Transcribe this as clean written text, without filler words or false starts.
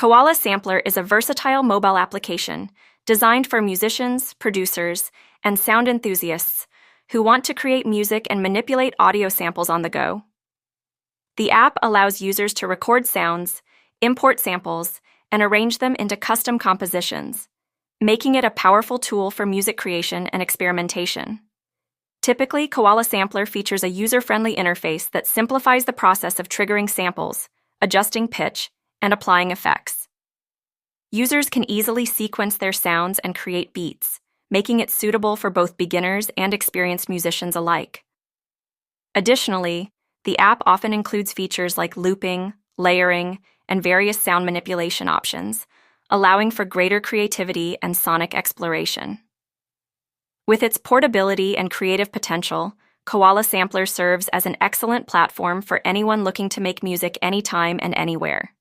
Koala Sampler is a versatile mobile application designed for musicians, producers, and sound enthusiasts who want to create music and manipulate audio samples on the go. The app allows users to record sounds, import samples, and arrange them into custom compositions, making it a powerful tool for music creation and experimentation. Typically, Koala Sampler features a user-friendly interface that simplifies the process of triggering samples, adjusting pitch, and applying effects. Users can easily sequence their sounds and create beats, making it suitable for both beginners and experienced musicians alike. Additionally, the app often includes features like looping, layering, and various sound manipulation options, allowing for greater creativity and sonic exploration. With its portability and creative potential, Koala Sampler serves as an excellent platform for anyone looking to make music anytime and anywhere.